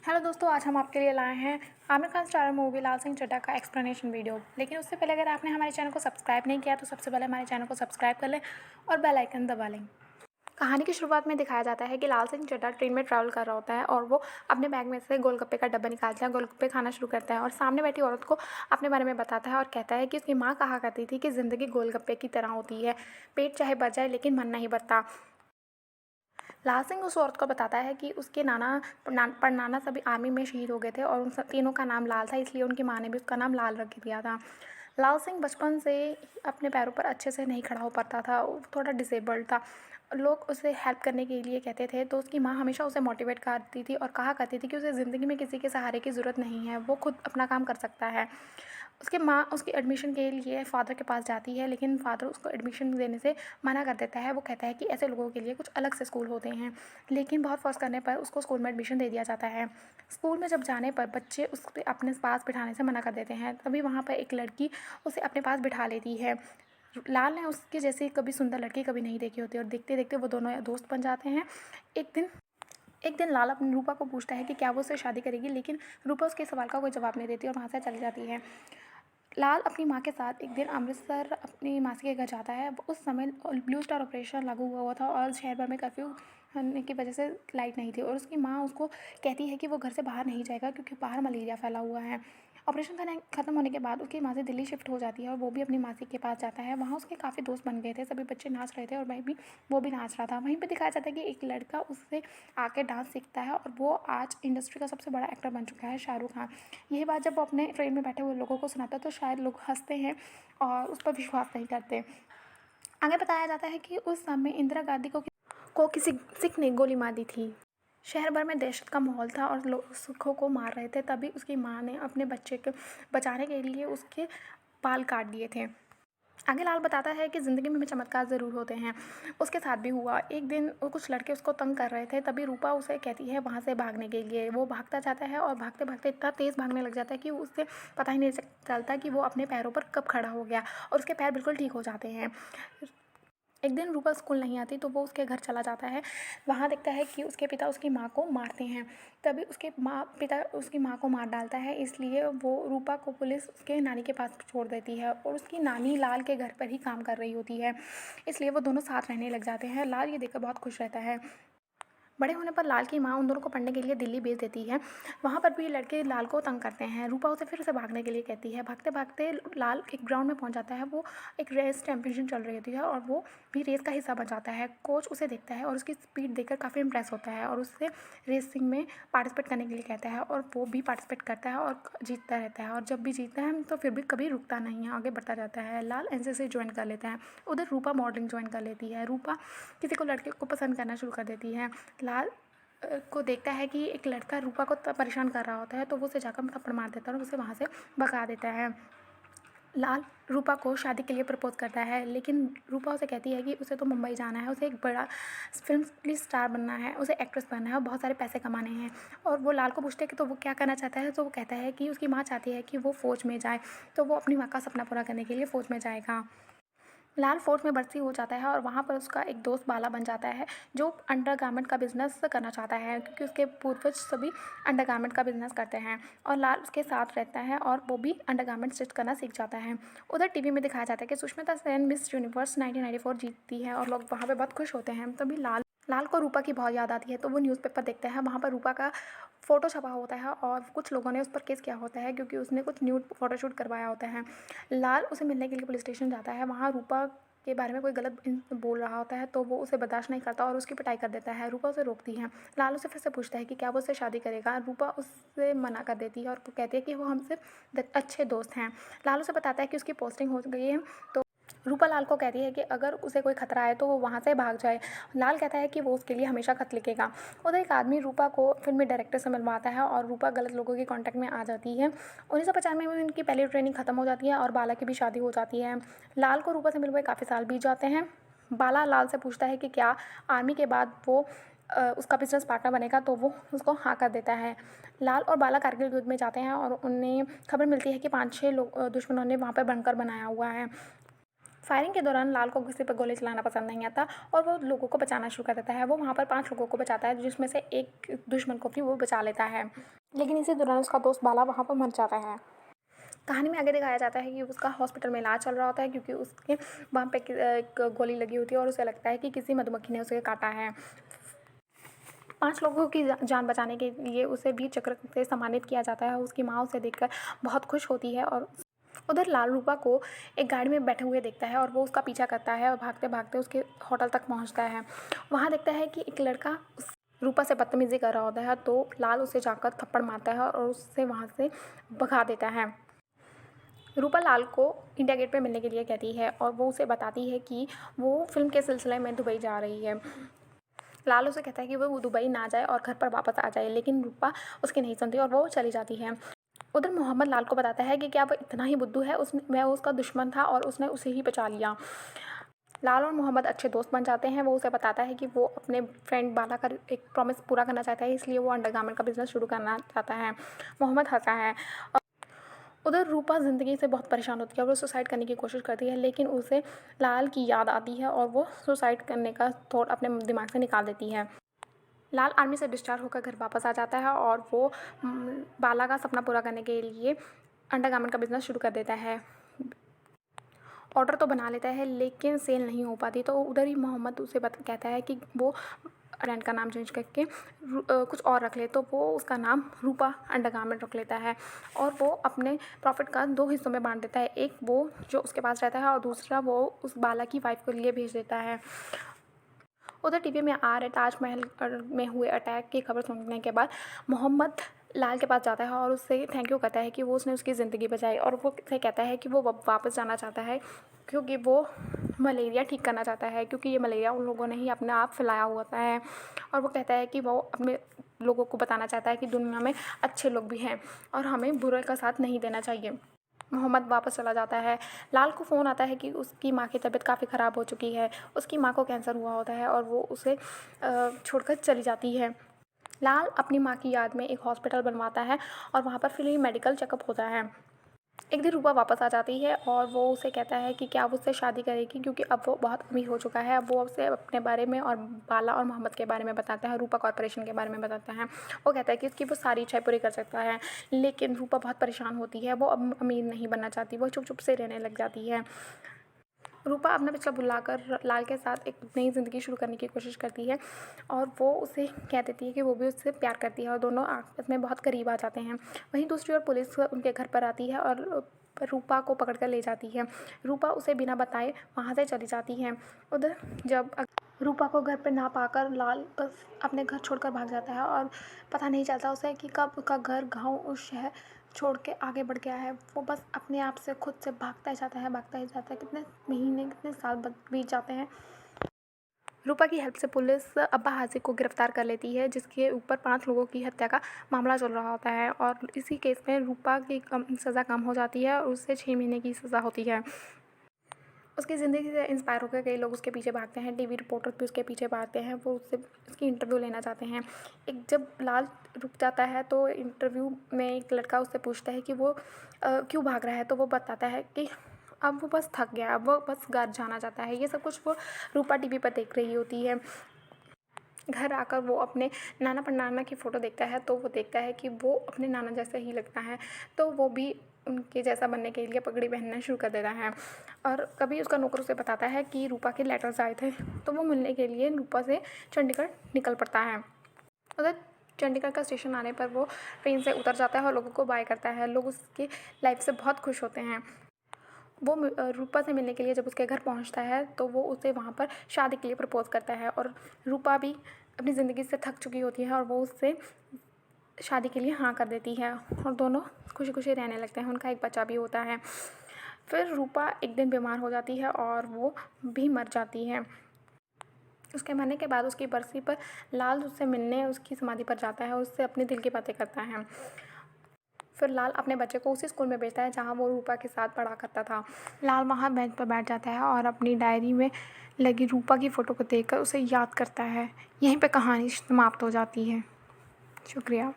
Hello दोस्तों, आज हम आपके लिए लाए हैं आमिर खान स्टारर मूवी लाल सिंह चड्ढा का एक्सप्लेनेशन वीडियो। लेकिन उससे पहले अगर आपने हमारे चैनल को सब्सक्राइब नहीं किया तो सबसे पहले हमारे चैनल को सब्सक्राइब कर लें और बेल आइकन दबा लें। कहानी की शुरुआत में दिखाया जाता है कि लाल सिंह चड्ढा ट्रेन में ट्रैवल कर रहा होता है और वो अपने बैग में से गोलगप्पे का डब्बा निकालता है, गोलगप्पे खाना शुरू करता है और सामने बैठी औरत को अपने बारे में बताता है और कहता है कि उसकी माँ कहा करती थी कि ज़िंदगी गोलगप्पे की तरह होती है, पेट चाहे भर जाए लेकिन मन नहीं भरता। लाल सिंह उस औरत को बताता है कि उसके नाना सभी आर्मी में शहीद हो गए थे और उन तीनों का नाम लाल था, इसलिए उनकी माँ ने भी उसका नाम लाल रख दिया था। लाल सिंह बचपन से अपने पैरों पर अच्छे से नहीं खड़ा हो पाता था, वो थोड़ा डिसेबल्ड था। लोग उसे हेल्प करने के लिए कहते थे तो उसकी माँ हमेशा उसे मोटिवेट करती थी और कहा करती थी कि उसे ज़िंदगी में किसी के सहारे की ज़रूरत नहीं है, वो खुद अपना काम कर सकता है। उसकी माँ उसकी एडमिशन के लिए फ़ादर के पास जाती है, लेकिन फ़ादर उसको एडमिशन देने से मना कर देता है। वो कहता है कि ऐसे लोगों के लिए कुछ अलग से स्कूल होते हैं, लेकिन बहुत फ़ोर्स करने पर उसको स्कूल में एडमिशन दे दिया जाता है। स्कूल में जब जाने पर बच्चे उसे अपने पास बिठाने से मना कर देते हैं, तभी वहाँ पर एक लड़की उसे अपने पास बिठा लेती है। लाल ने उसकी जैसी कभी सुंदर लड़की कभी नहीं देखी होती और देखते देखते वो दोनों दोस्त बन जाते हैं। एक दिन एक दिन लाल अपनी रूपा को पूछता है कि क्या वो उससे शादी करेगी, लेकिन रूपा उसके सवाल का कोई जवाब नहीं देती और वहाँ से चली जाती है। लाल अपनी माँ के साथ एक दिन अमृतसर अपनी मासी के घर जाता है। उस समय ब्लू स्टार ऑपरेशन लागू हुआ था और शहर भर में कर्फ्यू होने की वजह से लाइट नहीं थी और उसकी माँ उसको कहती है कि वो घर से बाहर नहीं जाएगा क्योंकि बाहर मलेरिया फैला हुआ है। ऑपरेशन ख़त्म होने के बाद उसकी मासी दिल्ली शिफ्ट हो जाती है और वो भी अपनी मासी के पास जाता है। वहाँ उसके काफ़ी दोस्त बन गए थे, सभी बच्चे नाच रहे थे और वो भी नाच रहा था। वहीं पे दिखाया जाता है कि एक लड़का उससे आके डांस सीखता है और वो आज इंडस्ट्री का सबसे बड़ा एक्टर बन चुका है, शाहरुख खान। यही बात जब वो अपने ट्रेन में बैठे हुए लोगों को सुनाता है तो शायद लोग हंसते हैं और उस पर विश्वास नहीं करते। आगे बताया जाता है कि उस समय इंदिरा गांधी को किसी सिख ने गोली मार दी थी। शहर भर में दहशत का माहौल था और लोग सिखों को मार रहे थे। तभी उसकी माँ ने अपने बच्चे को बचाने के लिए उसके बाल काट दिए थे। आगे लाल बताता है कि ज़िंदगी में चमत्कार ज़रूर होते हैं। उसके साथ भी हुआ। एक दिन कुछ लड़के उसको तंग कर रहे थे, तभी रूपा उसे कहती है वहाँ से भागने के लिए। वो भागता जाता है और भागते भागते इतना तेज़ भागने लग जाता है कि उससे पता ही नहीं चलता कि वो अपने पैरों पर कब खड़ा हो गया और उसके पैर बिल्कुल ठीक हो जाते हैं। एक दिन रूपा स्कूल नहीं आती तो वो उसके घर चला जाता है। वहाँ देखता है कि उसके पिता उसकी माँ को मारते हैं। तभी पिता उसकी माँ को मार डालता है, इसलिए वो रूपा को पुलिस उसके नानी के पास छोड़ देती है और उसकी नानी लाल के घर पर ही काम कर रही होती है, इसलिए वो दोनों साथ रहने लग जाते हैं। लाल ये देखकर बहुत खुश रहता है। बड़े होने पर लाल की माँ उन दोनों को पढ़ने के लिए दिल्ली भेज देती है। वहाँ पर भी लड़के लाल को तंग करते हैं। रूपा उसे फिर से भागने के लिए कहती है। भागते भागते लाल एक ग्राउंड में पहुँच जाता है। वो एक रेस चैंपियनशिप चल रही होती है और वो भी रेस का हिस्सा बन जाता है। कोच उसे देखता है और उसकी स्पीड देखकर काफ़ी इंप्रेस होता है और उससे रेसिंग में पार्टिसिपेट करने के लिए कहता है और वो भी पार्टिसिपेट करता है और जीतता रहता है और जब भी जीतता है तो फिर भी कभी रुकता नहीं है, आगे बढ़ता जाता है। लाल एनसीसी ज्वाइन कर लेता है। उधर रूपा मॉडलिंग ज्वाइन कर लेती है। रूपा किसी को लड़के को पसंद करना शुरू कर देती है। लाल को देखता है कि एक लड़का रूपा को परेशान कर रहा होता है तो वो उसे जाकर थप्पड़ मार देता है और उसे वहाँ से भगा देता है। लाल रूपा को शादी के लिए प्रपोज़ करता है, लेकिन रूपा उसे कहती है कि उसे तो मुंबई जाना है, उसे एक बड़ा फिल्म स्टार बनना है, उसे एक्ट्रेस बनना है और बहुत सारे पैसे कमाने हैं। और वो लाल को पूछते हैं कि तो वो क्या करना चाहता है, तो वो कहता है कि उसकी माँ चाहती है कि वो फ़ौज में जाए, तो वो अपनी माँ का सपना पूरा करने के लिए फ़ौज में जाएगा। लाल फ़ोर्स में भर्ती हो जाता है और वहाँ पर उसका एक दोस्त बाला बन जाता है, जो अंडरगारमेंट का बिज़नेस करना चाहता है क्योंकि उसके पूर्वज सभी अंडरगारमेंट का बिज़नेस करते हैं और लाल उसके साथ रहता है और वो भी अंडरगारमेंट स्टिच करना सीख जाता है। उधर टीवी में दिखाया जाता है कि सुष्मिता सेन मिस यूनिवर्स 1994 जीतती है और लोग वहाँ पे बहुत खुश होते हैं। तभी लाल को रूपा की बहुत याद आती है तो वो न्यूज़पेपर देखता है। वहाँ पर रूपा का फ़ोटो छपा होता है और कुछ लोगों ने उस पर केस किया होता है क्योंकि उसने कुछ न्यूड फ़ोटोशूट करवाया होता है। लाल उसे मिलने के लिए पुलिस स्टेशन जाता है। वहाँ रूपा के बारे में कोई गलत बोल रहा होता है तो वो उसे बर्दाश्त नहीं करता और उसकी पिटाई कर देता है। रूपा उसे रोकती है। लाल उसे फिर से पूछता है कि क्या वो उससे शादी करेगा। रूपा उससे मना कर देती है और वो कहती है कि वो हमसे अच्छे दोस्त हैं। लाल उसे बताता है कि उसकी पोस्टिंग हो गई है तो रूपा लाल को कहती है कि अगर उसे कोई खतरा है तो वो वहाँ से भाग जाए। लाल कहता है कि वो उसके लिए हमेशा खत लिखेगा। उधर एक आदमी रूपा को फिल्मी डायरेक्टर से मिलवाता है और रूपा गलत लोगों के कांटेक्ट में आ जाती है। 1995 में उनकी पहली ट्रेनिंग खत्म हो जाती है और बाला की भी शादी हो जाती है। लाल को रूपा से मिलवाए काफ़ी साल बीत जाते हैं। बाला लाल से पूछता है कि क्या आर्मी के बाद वो उसका बिजनेस पार्टनर बनेगा, तो वो उसको हाँ कर देता है। लाल और बाला कारगिल युद्ध में जाते हैं और उन्हें खबर मिलती है कि 5-6 लोग दुश्मनों ने वहाँ पर बंकर बनाया हुआ है। फायरिंग के दौरान लाल को किसी पर गोली चलाना पसंद नहीं आता और वो लोगों को बचाना शुरू कर देता है। वो वहाँ पर 5 लोगों को बचाता है, जिसमें से एक दुश्मन को भी वो बचा लेता है। लेकिन इसी दौरान उसका दोस्त बाला वहाँ पर मर जाता है। कहानी में आगे दिखाया जाता है कि उसका हॉस्पिटल में इलाज चल रहा होता है, क्योंकि उसके वहाँ पे एक गोली लगी होती है और उसे लगता है कि किसी मधुमक्खी ने उसे काटा है। 5 लोगों की जान बचाने के लिए उसे वीर चक्र से सम्मानित किया जाता है। उसकी माँ उसे देखकर बहुत खुश होती है और उधर लाल रूपा को एक गाड़ी में बैठे हुए देखता है और वो उसका पीछा करता है और भागते भागते उसके होटल तक पहुंचता है। वहाँ देखता है कि एक लड़का रूपा से बदतमीजी कर रहा होता है, तो लाल उसे जाकर थप्पड़ मारता है और उससे वहाँ से भगा देता है। रूपा लाल को इंडिया गेट पे मिलने के लिए कहती है और वो उसे बताती है कि वो फिल्म के सिलसिले में दुबई जा रही है। लाल उसे कहता है कि वो दुबई ना जाए और घर पर वापस आ जाए, लेकिन रूपा उसकी नहीं सुनती और वो चली जाती है। उधर मोहम्मद लाल को बताता है कि क्या वो इतना ही बुद्धू है, वह उसका दुश्मन था और उसने उसे ही बचा लिया। लाल और मोहम्मद अच्छे दोस्त बन जाते हैं। वो उसे बताता है कि वो अपने फ्रेंड बाला का एक प्रॉमिस पूरा करना चाहता है, इसलिए वो अंडरगारमेंट का बिजनेस शुरू करना चाहता है। मोहम्मद हंसता है। उधर रूपा ज़िंदगी से बहुत परेशान होती है। वो सुसाइड करने की कोशिश करती है, लेकिन उसे लाल की याद आती है और वो सुसाइड करने का थॉट अपने दिमाग से निकाल देती है। लाल आर्मी से डिस्चार्ज होकर घर वापस आ जाता है और वो बाला का सपना पूरा करने के लिए अंडरगारमेंट का बिजनेस शुरू कर देता है। ऑर्डर तो बना लेता है, लेकिन सेल नहीं हो पाती, तो उधर ही मोहम्मद उसे कहता है कि वो ब्रांड का नाम चेंज करके कुछ और रख ले, तो वो उसका नाम रूपा अंडरगारमेंट रख लेता है और वो अपने प्रॉफिट का 2 हिस्सों में बांट देता है। एक वो जो उसके पास रहता है और दूसरा वो उस बाला की वाइफ के लिए भेज देता है। उधर टीवी में आ रहे ताजमहल में हुए अटैक की खबर सुनने के बाद मोहम्मद लाल के पास जाता है और उससे थैंक यू कहता है कि वो उसने उसकी ज़िंदगी बचाई, और वो उसे कहता है कि वो वापस जाना चाहता है क्योंकि वो मलेरिया ठीक करना चाहता है, क्योंकि ये मलेरिया उन लोगों ने ही अपने आप फैलाया हुआ है। और वो कहता है कि वो अपने लोगों को बताना चाहता है कि दुनिया में अच्छे लोग भी हैं और हमें बुरे का साथ नहीं देना चाहिए। मोहम्मद वापस चला जाता है। लाल को फ़ोन आता है कि उसकी माँ की तबीयत काफ़ी ख़राब हो चुकी है। उसकी माँ को कैंसर हुआ होता है और वो उसे छोड़कर चली जाती है। लाल अपनी माँ की याद में एक हॉस्पिटल बनवाता है और वहाँ पर फ्री मेडिकल चेकअप होता है। एक दिन रूपा वापस आ जाती है और वो उसे कहता है कि क्या वो उससे शादी करेगी, क्योंकि अब वो बहुत अमीर हो चुका है। अब वो उसे अपने बारे में और बाला और मोहम्मद के बारे में बताता है, रूपा कॉर्पोरेशन के बारे में बताता है। वो कहता है कि उसकी वो सारी इच्छाएं पूरी कर सकता है, लेकिन रूपा बहुत परेशान होती है। वो अब अमीर नहीं बनना चाहती, वो चुप चुप से रहने लग जाती है। रूपा अपना पिछला भुलाकर लाल के साथ एक नई ज़िंदगी शुरू करने की कोशिश करती है और वो उसे कह देती है कि वो भी उससे प्यार करती है और दोनों आपस में बहुत करीब आ जाते हैं। वहीं दूसरी ओर पुलिस उनके घर पर आती है और रूपा को पकड़ कर ले जाती है। रूपा उसे बिना बताए वहाँ से चली जाती है। उधर जब रूपा को घर पर ना पाकर लाल बस अपने घर छोड़कर भाग जाता है और पता नहीं चलता उसे कि कब उसका घर, गाँव और शहर छोड़ के आगे बढ़ गया है। वो बस अपने आप से खुद से भागता ही जाता है, भागता ही जाता है। कितने महीने, कितने साल बीत जाते हैं। रूपा की हेल्प से पुलिस अब्बा हाजी को गिरफ्तार कर लेती है, जिसके ऊपर 5 लोगों की हत्या का मामला चल रहा होता है और इसी केस में रूपा की सज़ा कम हो जाती है और उससे 6 महीने की सज़ा होती है। उसकी ज़िंदगी से इंस्पायर होकर कई लोग उसके पीछे भागते हैं, टीवी रिपोर्टर भी उसके पीछे भागते हैं, वो उससे उसकी इंटरव्यू लेना चाहते हैं। एक जब लाल रुक जाता है तो इंटरव्यू में एक लड़का उससे पूछता है कि वो क्यों भाग रहा है, तो वो बताता है कि अब वो बस थक गया, अब वो बस घर जाना चाहता है। ये सब कुछ वो रूपा टीवी पर देख रही होती है। घर आकर वो अपने नाना परनाना की फ़ोटो देखता है, तो वो देखता है कि वो अपने नाना जैसा ही लगता है, तो वो भी उनके जैसा बनने के लिए पगड़ी पहनना शुरू कर देता है। और कभी उसका नौकर उसे बताता है कि रूपा के लेटर्स आए थे, तो वो मिलने के लिए रूपा से चंडीगढ़ निकल पड़ता है। उधर चंडीगढ़ का स्टेशन आने पर वो ट्रेन से उतर जाता है और लोगों को बाय करता है। लोग उसकी लाइफ से बहुत खुश होते हैं। वो रूपा से मिलने के लिए जब उसके घर पहुंचता है तो वो उसे वहाँ पर शादी के लिए प्रपोज़ करता है और रूपा भी अपनी ज़िंदगी से थक चुकी होती है और वो उससे शादी के लिए हाँ कर देती है और दोनों खुशी खुशी रहने लगते हैं। उनका एक बच्चा भी होता है। फिर रूपा एक दिन बीमार हो जाती है और वो भी मर जाती है। उसके मरने के बाद उसकी बरसी पर लाल उससे मिलने उसकी समाधि पर जाता है, उससे अपने दिल की बातें करता है। फिर लाल अपने बच्चे को उसी स्कूल में भेजता है जहाँ वो रूपा के साथ पढ़ा करता था। लाल वहाँ बेंच पर बैठ जाता है और अपनी डायरी में लगी रूपा की फ़ोटो को देखकर उसे याद करता है। यहीं पे कहानी समाप्त हो जाती है। शुक्रिया।